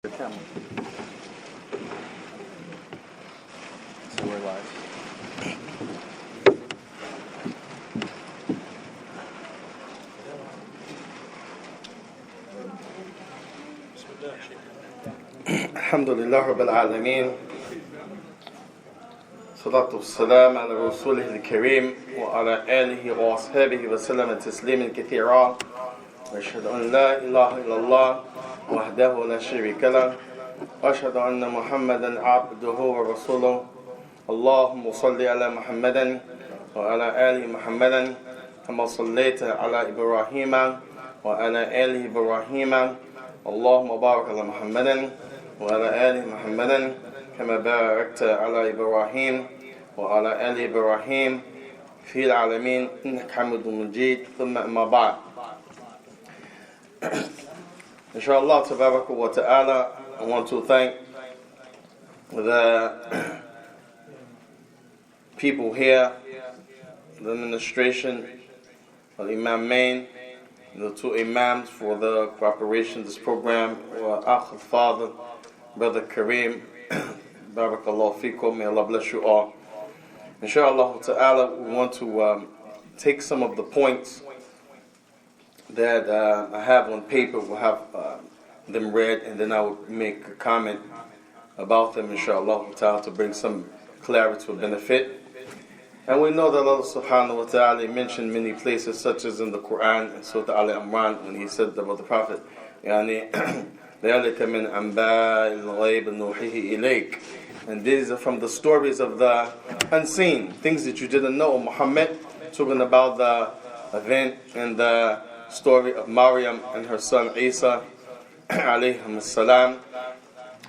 The camera. So we're live. Alhamdulillah Rabbil Alameen. Salatu wassalam ala Rasulih al-Kareem wa ala alihi wa ashabihi wa sallam tasliman kathira. وأشهد أن لا إله إلا الله وحده لا شريك له وأشهد أن محمدا عبده ورسوله اللهم صل على محمد وعلى آل محمد كما صليت على إبراهيم وعلى آل إبراهيم اللهم بارك على محمد وعلى آل محمد كما باركت على إبراهيم وعلى آل إبراهيم في العالمين إنك حميد مجيد ثم أما بعد. Inshallah tabaraka wa ta'ala, I want to thank the people here, the administration, Imam Main, the two Imams for the cooperation of this program, Akh Father, Brother Kareem, Barakallahu Fikum, may Allah bless you all. Inshallah ta'ala, we want to take some of the points that I have on paper. We'll have them read, and then I will make a comment about them, inshallah ta'ala, to bring some clarity or benefit. And we know that Allah subhanahu wa ta'ala mentioned many places, such as in the Quran and Surah Al-Imran, when He said about the Prophet, يعني ذَلِكَ مِنْ أَنْبَاءِ الْغَيْبِ نُوحِيهِ إِلَيْكَ. And these are from the stories of the unseen, things that you didn't know. Muhammad, talking about the event and the story of Maryam and her son Isa alayhim salam,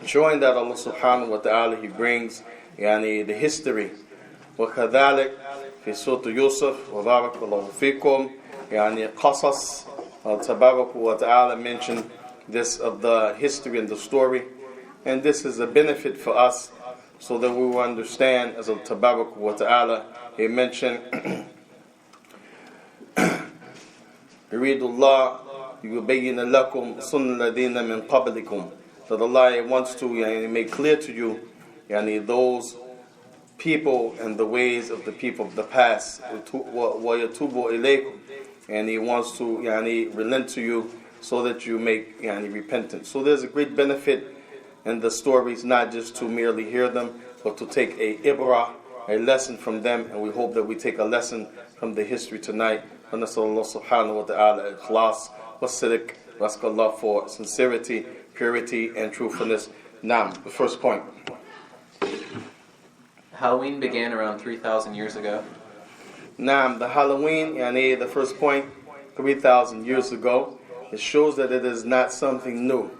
showing that Allah subhanahu wa ta'ala, He brings the history. وَكَذَلِكَ في سورة يوسف وبارك الله فيكم قصص. Tabarak wa ta'ala mentioned this of the history and the story, and this is a benefit for us so that we will understand, as Tabarak wa ta'ala He mentioned يريد الله يبين لكم سنن الذين من قبلكم, that Allah wants to make clear to you those people and the ways of the people of the past, وَيَتُوبُ إِلَيْكُمْ, and He wants to relent to you so that you make repentance. So there's a great benefit in the stories, not just to merely hear them, but to take a ibrah, a lesson from them, and we hope that we take a lesson from the history tonight. ونسأل الله سبحانه وتعالى الإخلاص والصدق. We ask Allah for sincerity, purity, and truthfulness. Now, the first point. Halloween began around 3,000 years ago. Now, the Halloween, the first point, 3,000 years ago, it shows that it is not something new.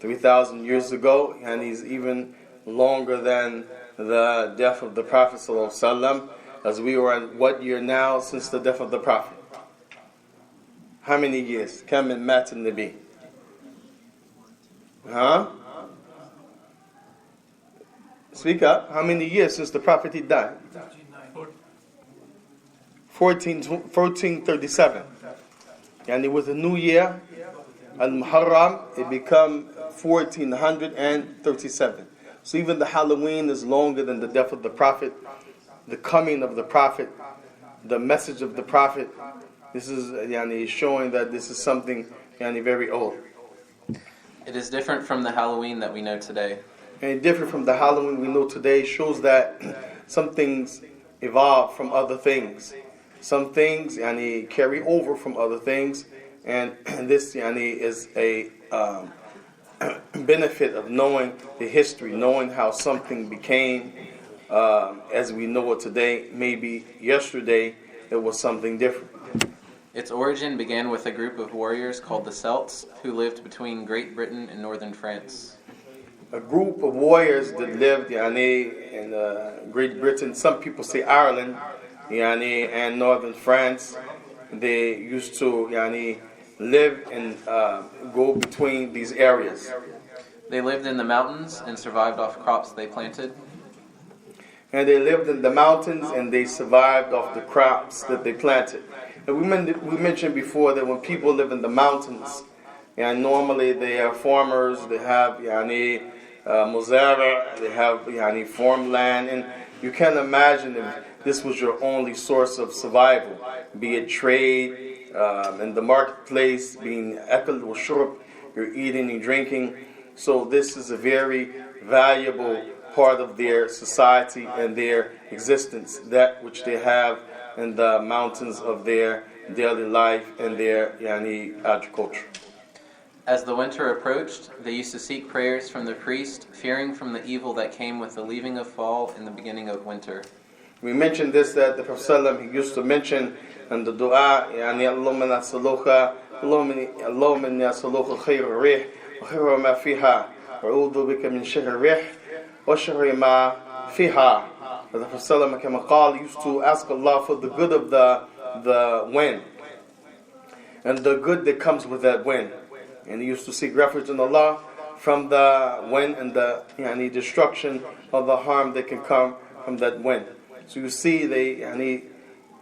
3,000 years ago, and he's even longer than the death of the Prophet ﷺ, as we were in what year now since the death of the Prophet? How many years? Kam min mat al-Nabi? Huh? Speak up. How many years since the Prophet he died? 1437. And it was a new year, Al-Muharram, it became 1437. So even the Halloween is longer than the death of the Prophet, the coming of the Prophet, the message of the Prophet. This is showing that this is something very old. It is different from the Halloween that we know today. And different from the Halloween we know today shows that some things evolve from other things. Some things carry over from other things, and this is a benefit of knowing the history, knowing how something became as we know it today. Maybe yesterday it was something different. Its origin began with a group of warriors called the Celts, who lived between Great Britain and northern France. A group of warriors that lived in Great Britain, some people say Ireland, and northern France. They used to live and go between these areas. They lived in the mountains and survived off crops they planted. And they lived in the mountains and they survived off the crops that they planted. And we mentioned before that when people live in the mountains, And normally they are farmers, they have muzara, they have farmland, and you can imagine if this was your only source of survival, be it trade, in the marketplace, being akal wa shurb, you're eating and drinking. So this is a very valuable part of their society and their existence, that which they have in the mountains of their daily life and their agriculture. As the winter approached, they used to seek prayers from the priest, fearing from the evil that came with the leaving of fall and the beginning of winter. We mentioned this, that the Prophet ﷺ, he used to mention in the dua, Allahumma nasaluka, Allahumma nasaluka khayr rih, wa khayr ma fiha, wa a'udhu bika min sharri rih, wa sharri ma fiha. The Prophet ﷺ, kama qala, used to ask Allah for the good of the wind, and the good that comes with that wind. And he used to seek refuge in Allah from the wind and the destruction of the harm that can come from that wind. So you see, they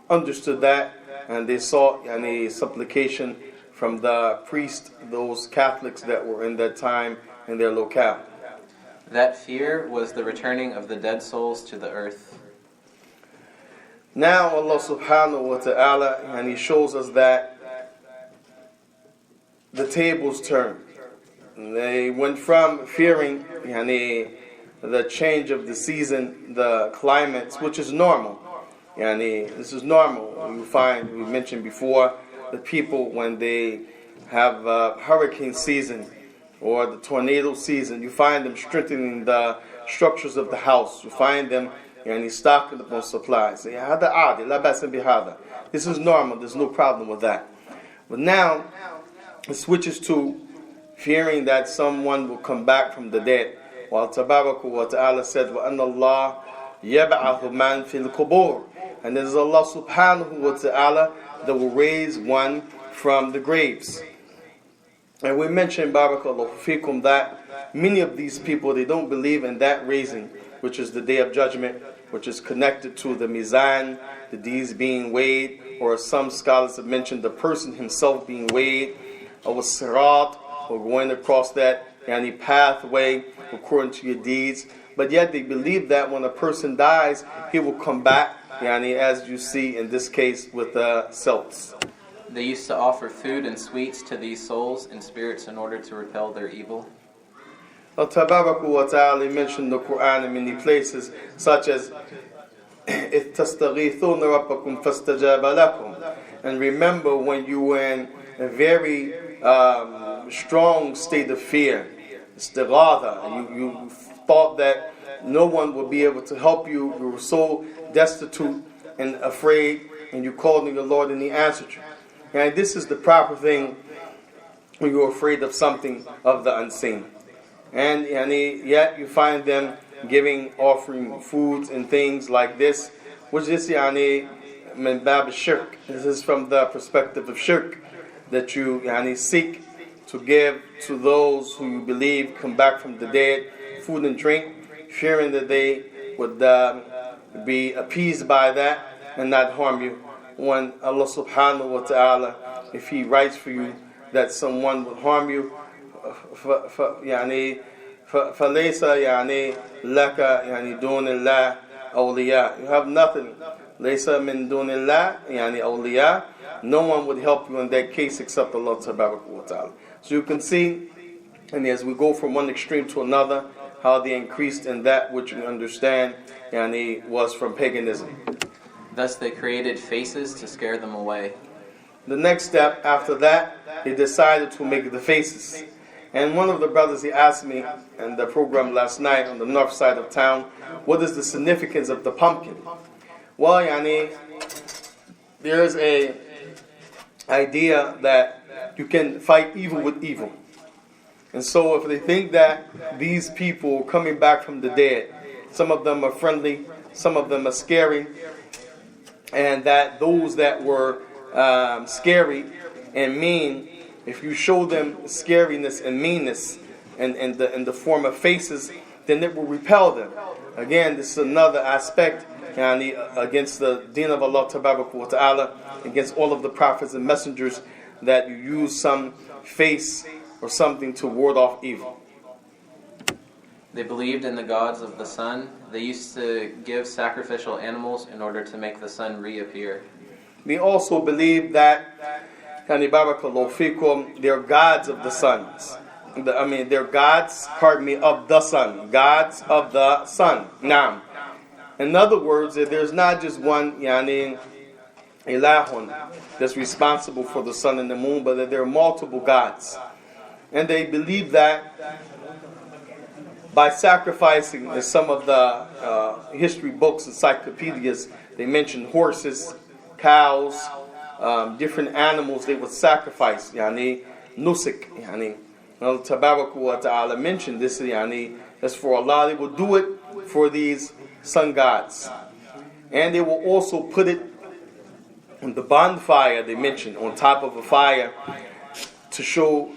understood that, and they sought supplication from the priest, those Catholics that were in that time in their locale. That fear was the returning of the dead souls to the earth. Now Allah subhanahu wa ta'ala, and He shows us that the tables turned. They went from fearing the change of the season, the climates, which is normal. This is normal. You find, we mentioned before, the people when they have hurricane season or the tornado season, you find them strengthening the structures of the house. You find them stocking up on supplies. This is normal. There's no problem with that. But now it switches to fearing that someone will come back from the dead. While Tabaraka wa Ta'ala said, وَأَنَّ اللَّهَ يَبْعَثُ مَنْ فِي الْقُبُورِ. And it is Allah subhanahu wa ta'ala that will raise one from the graves. And we mentioned, Barakallahu fikum, that many of these people, they don't believe in that raising, which is the Day of Judgment, which is connected to the mizan, the deeds being weighed, or some scholars have mentioned the person himself being weighed, or sirat, or going across that pathway according to your deeds. But yet they believe that when a person dies, he will come back, as you see in this case with the Celts. They used to offer food and sweets to these souls and spirits in order to repel their evil. Allah Tabaraka wa Ta'ala mentioned the Quran in many places, such as إِذْ تَسْتَغِيثُونَ رَبَّكُمْ فَاسْتَجَابَ لَكُمْ. And remember when you were in a very strong state of fear, istighatha, you thought that no one would be able to help you, you were so destitute and afraid, and you called on your Lord and He answered you. And this is the proper thing when you're afraid of something of the unseen. And yet you find them offering foods and things like this, which is min bab shirk. This is from the perspective of shirk, that you seek to give to those who you believe come back from the dead food and drink, fearing that they would be appeased by that and not harm you. When Allah subhanahu wa ta'ala, if He writes for you that someone would harm you, فليس لك دون الله أولياء. You have nothing. ليس من دون الله أولياء. No one would help you in that case except Allah Tabaraka wa Ta'ala. So you can see, and as we go from one extreme to another, how they increased in that which we understand was from paganism. Thus they created faces to scare them away. The next step after that, they decided to make the faces. And one of the brothers, he asked me in the program last night on the north side of town, what is the significance of the pumpkin? Well, there's a idea that you can fight evil with evil. And so if they think that these people coming back from the dead, some of them are friendly, some of them are scary, and that those that were scary and mean, if you show them scariness and meanness in the form of faces, then it will repel them. Again, this is another aspect against the deen of Allah Tabaraka wa Ta'ala, against all of the prophets and messengers, that you use some face or something to ward off evil. They believed in the gods of the sun. They used to give sacrificial animals in order to make the sun reappear. They also believed that, they're gods of the suns. They're gods, of the sun. Gods of the sun. Now, in other words, there's not just one, ilahun, that's responsible for the sun and the moon, but that there are multiple gods. And they believe that by sacrificing, in some of the history books, encyclopedias, they mention horses, cows, different animals they would sacrifice, nusik, Allah Tabaraka wa Ta'ala mentioned this, that's for Allah. They will do it for these sun gods. And they will also put it on the bonfire, they mentioned, on top of a fire, to show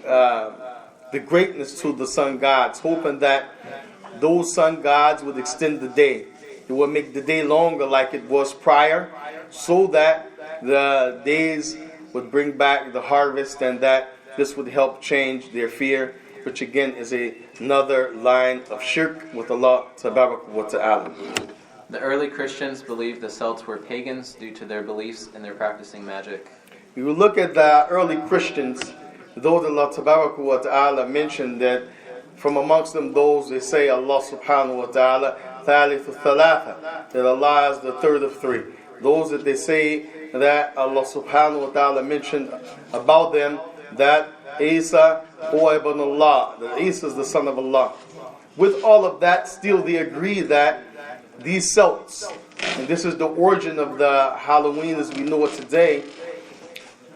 the greatness to the sun gods, hoping that those sun gods would extend the day. It would make the day longer like it was prior, so that the days would bring back the harvest, and that this would help change their fear, which again is another line of shirk with Allah Tabaraka wa Ta'ala. The early Christians believed the Celts were pagans due to their beliefs in their practicing magic. You look at the early Christians, those Allah Tabaraka wa Ta'ala mentioned that from amongst them those they say Allah Subhanahu wa Ta'ala Thalithu Thalatha, that Allah is the third of three. Those that they say that Allah Subhanahu wa Ta'ala mentioned about them that Isa huwa ibn Allah, that Isa is the son of Allah. With all of that, still they agree that these Celts, and this is the origin of the Halloween as we know it today,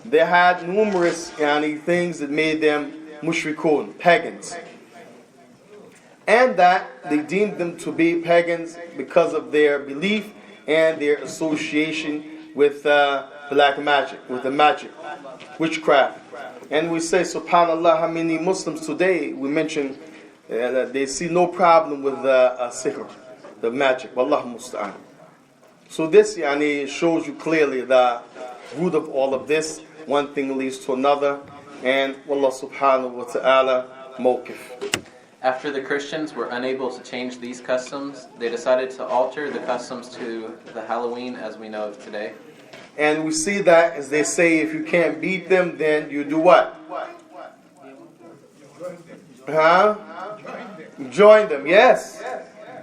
they had numerous things that made them mushrikun, pagans. And that they deemed them to be pagans because of their belief and their association with black magic, with the magic, witchcraft. And we say, subhanAllah, how many Muslims today, we mention that they see no problem with sihr, the magic. Wallahu musta'an. So this shows you clearly the root of all of this. One thing leads to another. And Wallah subhanahu wa ta'ala mawqif. After the Christians were unable to change these customs, they decided to alter the customs to the Halloween as we know of today. And we see that, as they say, if you can't beat them, then you do what? Join them, yes.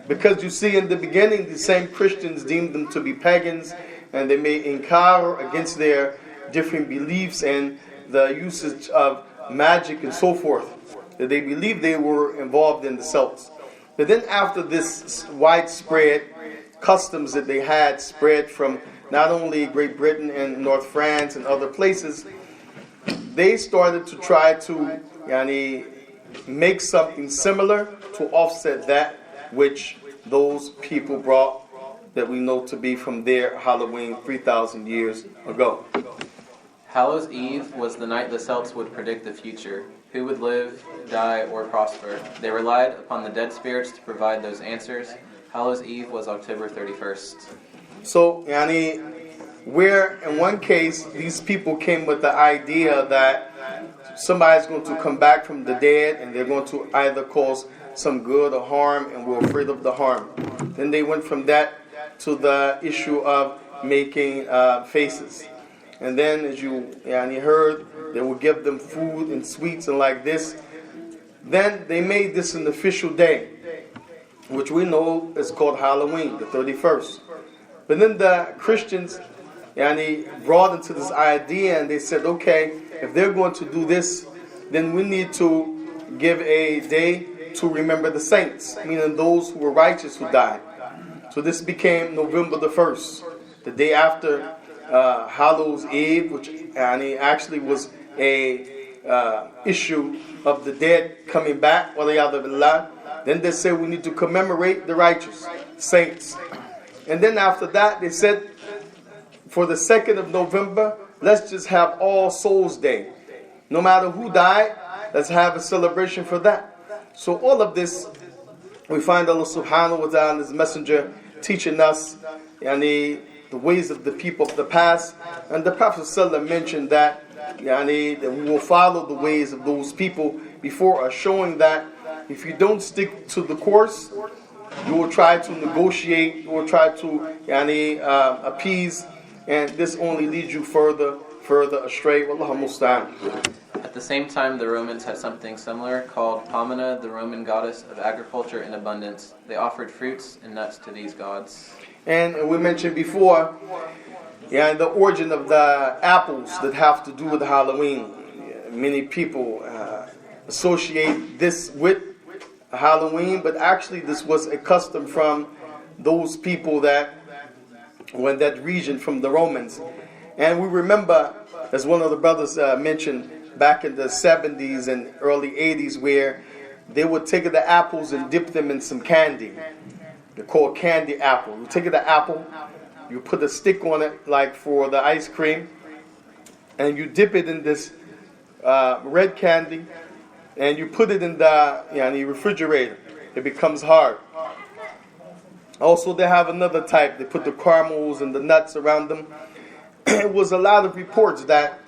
Because you see, in the beginning, the same Christians deemed them to be pagans, and they made inkar against their different beliefs and the usage of magic and so forth. That they believed they were involved in the Celts. But then after this widespread customs that they had spread from not only Great Britain and North France and other places, they started to try to make something similar to offset that which those people brought that we know to be from their Halloween 3,000 years ago. Hallows Eve was the night the Celts would predict the future, who would live, die, or prosper. They relied upon the dead spirits to provide those answers. Hallows Eve was October 31st. So, where in one case these people came with the idea that somebody's going to come back from the dead and they're going to either cause some good or harm, and we're afraid of the harm. Then they went from that to the issue of making faces. And then, as you heard, they would give them food and sweets and like this. Then they made this an official day, which we know is called Halloween, the 31st. But then the Christians brought into this idea, and they said, okay, if they're going to do this, then we need to give a day to remember the saints, meaning those who were righteous who died. So this became November the 1st, the day after Hallows Eve, which actually was a issue of the dead coming back. Then they said we need to commemorate the righteous saints. And then after that, they said for the 2nd of November, let's just have All Souls Day. No matter who died, let's have a celebration for that. So all of this, we find Allah subhanahu wa ta'ala and His Messenger teaching us the ways of the people of the past. And the Prophet ﷺ mentioned that we will follow the ways of those people before us, showing that if you don't stick to the course, you will try to negotiate, you will try to appease, and this only leads you further astray. Wallahu musta'an. At the same time, the Romans had something similar called Pomona, the Roman goddess of agriculture and abundance. They offered fruits and nuts to these gods. And we mentioned before, the origin of the apples that have to do with Halloween. Many people associate this with Halloween, but actually this was a custom from those people that were in that region, from the Romans. And we remember, as one of the brothers mentioned, back in the 70s and early 80s, where they would take the apples and dip them in some candy. They're called candy apple. You take the apple, you put a stick on it like for the ice cream, and you dip it in this red candy, and you put it in the refrigerator. It becomes hard. Also, they have another type. They put the caramels and the nuts around them. It was a lot of reports that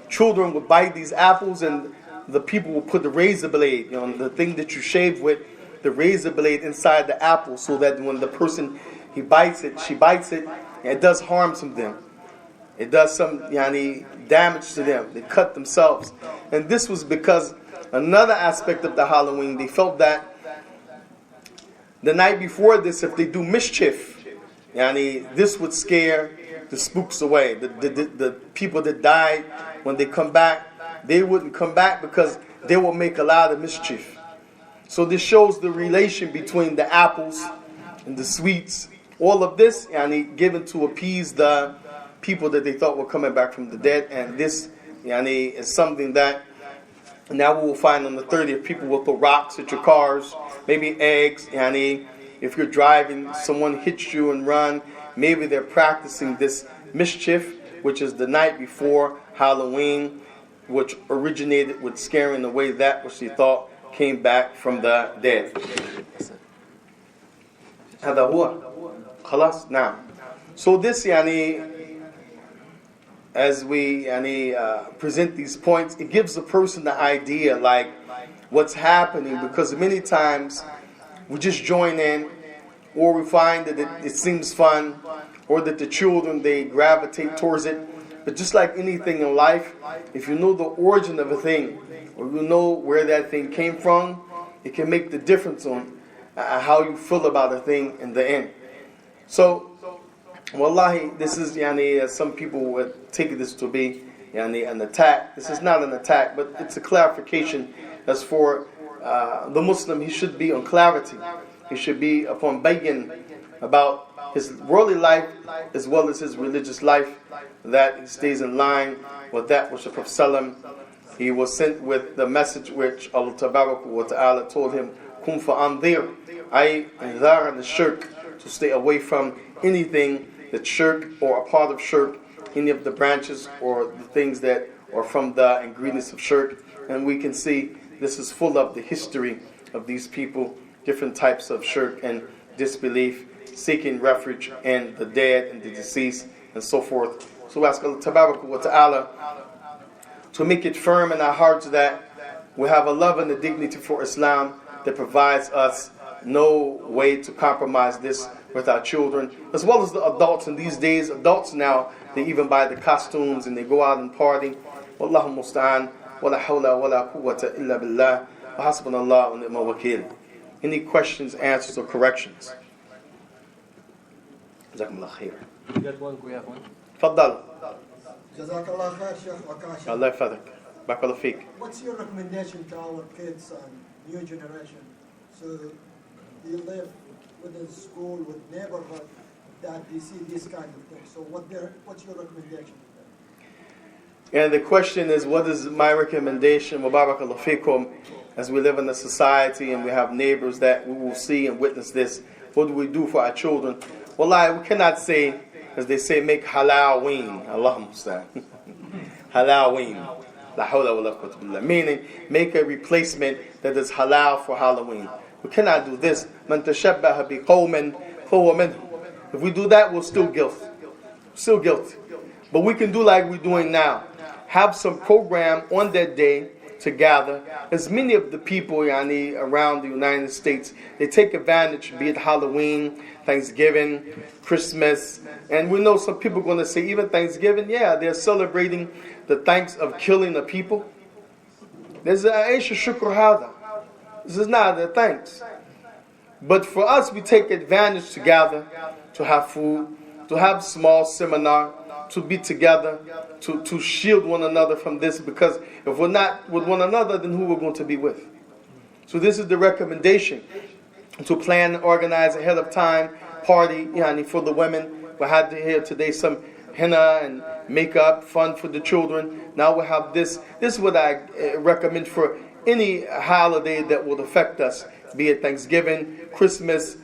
children would bite these apples, and the people would put the razor blade, the thing that you shave with, the razor blade inside the apple, so that when the person she bites it, it does harm to them. It does some damage to them. They cut themselves. And this was because another aspect of the Halloween, they felt that the night before this, if they do mischief, this would scare the spooks away. The people that died, when they come back, they wouldn't come back because they will make a lot of mischief. So this shows the relation between the apples and the sweets. All of this, given to appease the people that they thought were coming back from the dead. And this, is something that now we will find on the 30th. People will throw rocks at your cars, maybe eggs. If you're driving, someone hits you and run. Maybe they're practicing this mischief, which is the night before Halloween, which originated with scaring away that which they thought came back from the dead. هذا هو خلاص نعم. So this as we present these points, it gives the person the idea like what's happening, because many times we just join in, or we find that it seems fun, or that the children, they gravitate towards it. But just like anything in life, if you know the origin of a thing, or you know where that thing came from, it can make the difference on how you feel about a thing in the end. So, wallahi, this is, some people would take this to be an attack. This is not an attack, but it's a clarification. As for the Muslim, he should be on clarity. He should be upon bayyin about his worldly life as well as his religious life, that he stays in line with that which the Prophet ﷺ, he was sent with the message which Allah Tabaraka wa Ta'ala told him, Kun fa'andir, ay indar and the shirk, to stay away from anything that's shirk or a part of shirk, any of the branches or the things that are from the ingredients of shirk. And we can see this is full of the history of these people, different types of shirk and disbelief, seeking refuge in the dead and the deceased and so forth. So we ask Allah Tabaraka wa Ta'ala to make it firm in our hearts that we have a love and a dignity for Islam that provides us no way to compromise this with our children, as well as the adults. In these days, adults now, they even buy the costumes and they go out and party. Wallahu musta'an, wala hawla wala quwwata illa billah, wa hasbunallah wa ni'mal wakeel. Any questions, answers, or corrections? Jazakumullah khair. We got one. We have one. Faddal. Jazakallah khair, Sheikh Wakashi. Allah yafadak. Barakallahu feek. What's your recommendation to our kids and new generation? So they live within school, with neighborhood, that they see this kind of thing. So what's your recommendation? And the question is, what is my recommendation, Barakallahu feekum, as we live in a society and we have neighbors that we will see and witness this? What do we do for our children? Wallahi, we cannot say, as they say, make halal-ween. Allahumma musta'an. Halal-ween. La hawla wa la quwwata billah. Meaning, make a replacement that is halal for Halloween. We cannot do this. Man tashabbaha bi qawmin fahuwa minhum. If we do that, we're still guilty. Still guilty. But we can do like we're doing now. Have some program on that day to gather. As many of the people yani, around the United States, they take advantage, be it Halloween, Thanksgiving, Christmas, and we know some people are going to say even Thanksgiving, yeah, they're celebrating the thanks of killing a people. This is not the thanks. But for us, we take advantage to gather, to have food, to have small seminar, to be together, to shield one another from this, because if we're not with one another, then who we're going to be with? So this is the recommendation, to plan and organize ahead of time, party for the women. We had here today some henna and makeup, fun for the children. Now we have this. This is what I recommend for any holiday that will affect us, be it Thanksgiving, Christmas,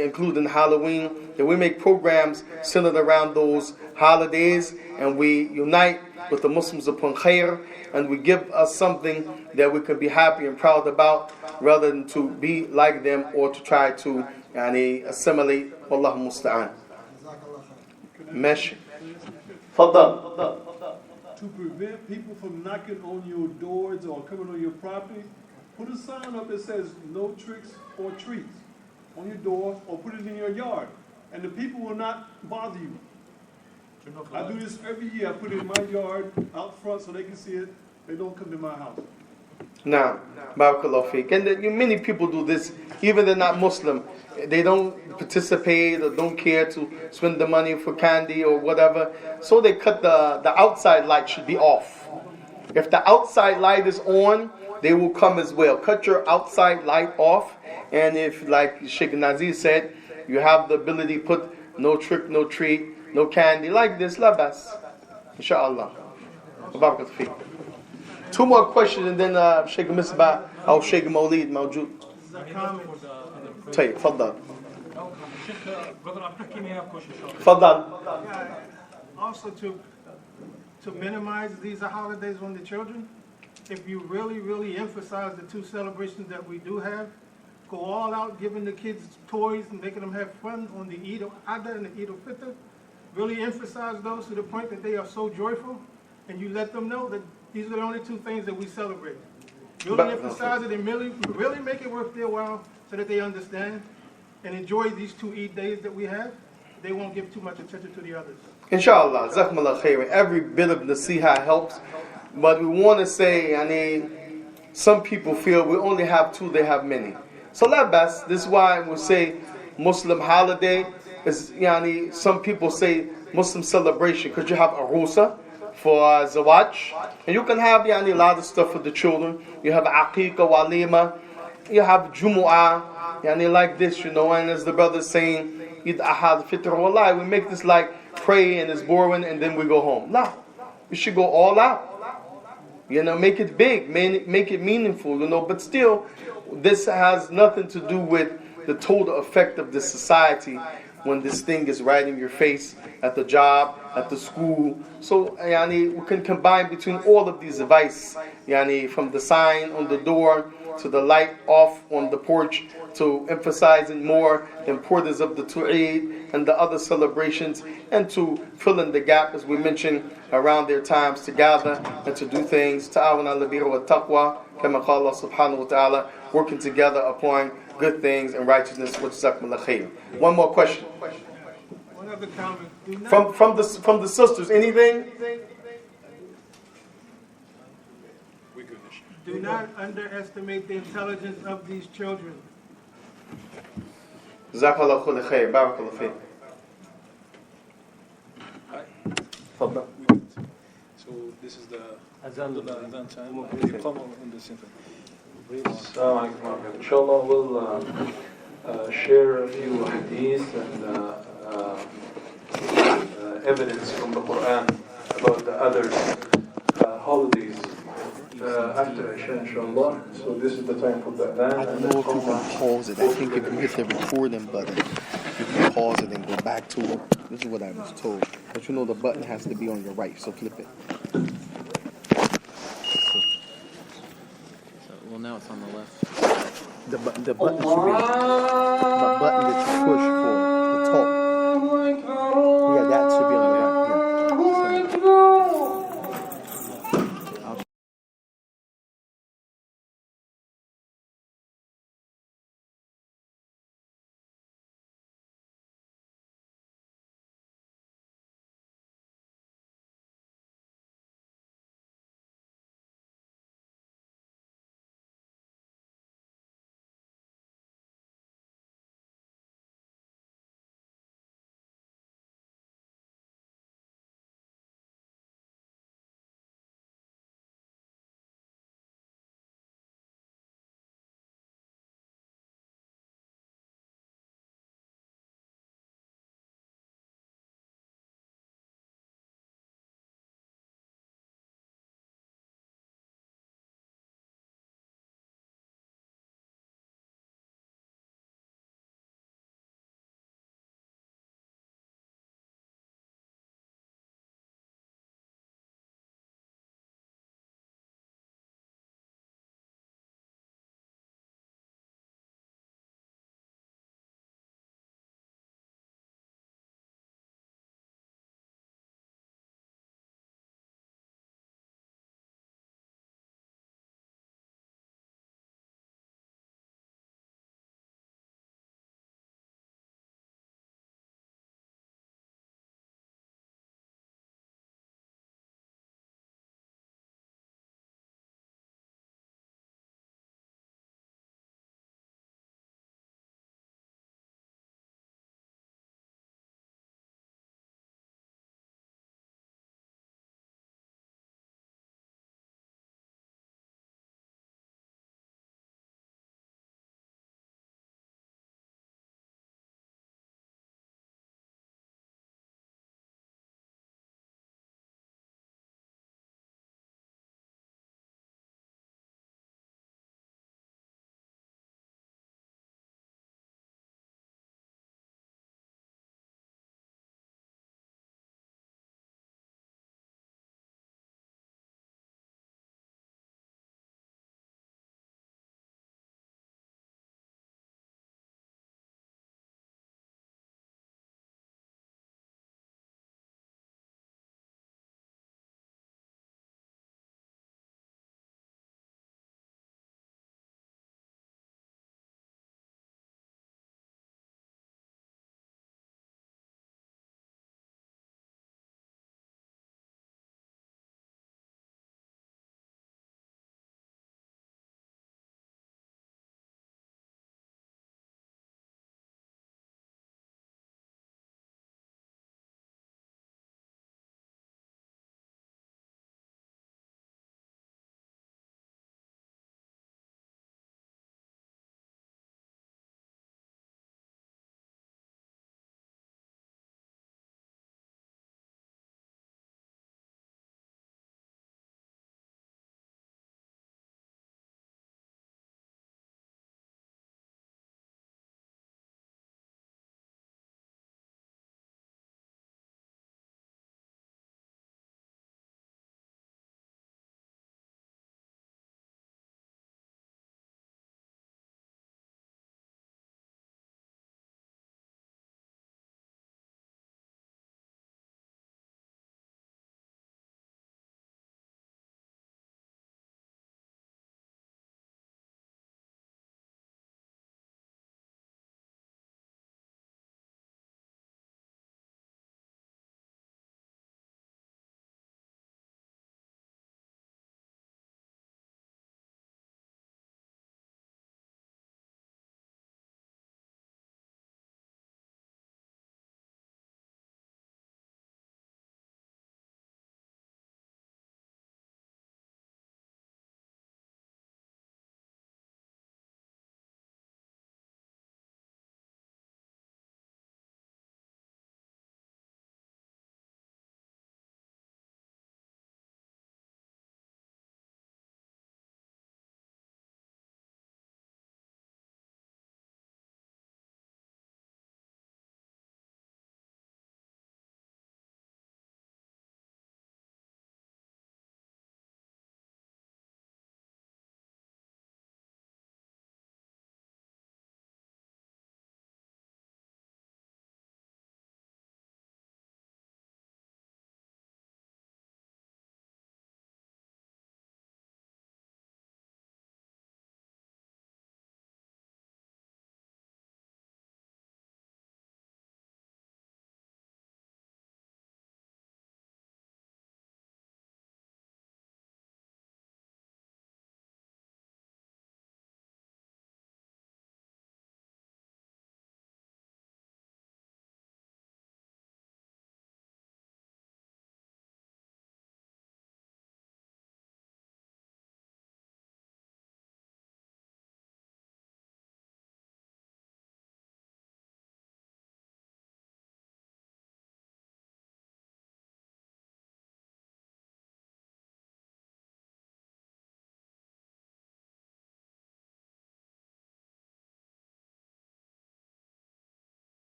including Halloween, that we make programs centered around those holidays, and we unite with the Muslims upon khair, and we give us something that we can be happy and proud about, rather than to be like them or to try to assimilate. Wallahu musta'an. Mesh. Faddal. To prevent people from knocking on your doors or coming on your property, put a sign up that says no tricks or treats on your door, or put it in your yard, and the people will not bother you. I do this every year. I put it in my yard out front so they can see it. They don't come to my house. Now, barakallahu feek. And many people do this, even they're not Muslim. They don't participate or don't care to spend the money for candy or whatever. So they cut the outside light should be off. If the outside light is on, they will come as well. Cut your outside light off. And if, like Sheikh Nazir said, you have the ability to put no trick, no treat, no candy like this, labas. Inshallah. Barakallahu feek. Two more questions and then Sheikh Misbah or Sheikh Mawlid Mawjood. طيب تفضل. تفضل. Also to minimize these holidays on the children, if you really emphasize the two celebrations that we do have, go all out giving the kids toys and making them have fun on the Eid al-Adha and the Eid al-Fitr, really emphasize those to the point that they are so joyful, and you let them know that these are the only two things that we celebrate. Really emphasize it and really make it worth their while, so that they understand and enjoy these 2 Eid days that we have. They won't give too much attention to the others. Inshallah, Jazakumullah khairan. Every bit of nasiha helps, but we want to say, some people feel we only have 2, they have many. So labas, this is why we say Muslim holiday is, some people say Muslim celebration, because you have arusa for zawaj, and you can have a lot of stuff for the children. You have aqiqah, walima, you have Jumu'ah, like this, and as the brother is saying, Eid Ahad, Fitr, Wallahi, we make this like pray and it's boring and then we go home. No, you should go all out. Make it big, make it meaningful, but still, this has nothing to do with the total effect of the society when this thing is right in your face, at the job, at the school. So, we can combine between all of these devices, from the sign on the door to the light off on the porch, to emphasizing more the importance of the Eid and the other celebrations, and to fill in the gap, as we mentioned, around their times to gather and to do things. Ta'awun ala birri wa taqwa, kama qala Allah subhanahu wa ta'ala, working together upon good things and righteousness. Jazakumullah khair. One more question. One other comment. From the sisters, anything? Do not underestimate the intelligence of these children. Jazakallah khair. Barakallah fiik. Tafadhal. So this is the Azan time. Assalamu alaikum. Inshallah, we'll share a few hadiths and evidence from the Quran about the other holidays after Isha, inshallah. So this is the time for the adhan. I don't know if you can pause it. I think if you hit the recording button, you can pause it and go back to it. This is what I was told. But the button has to be on your right, so flip it. Well, now it's on the left. The button should be the button that you push for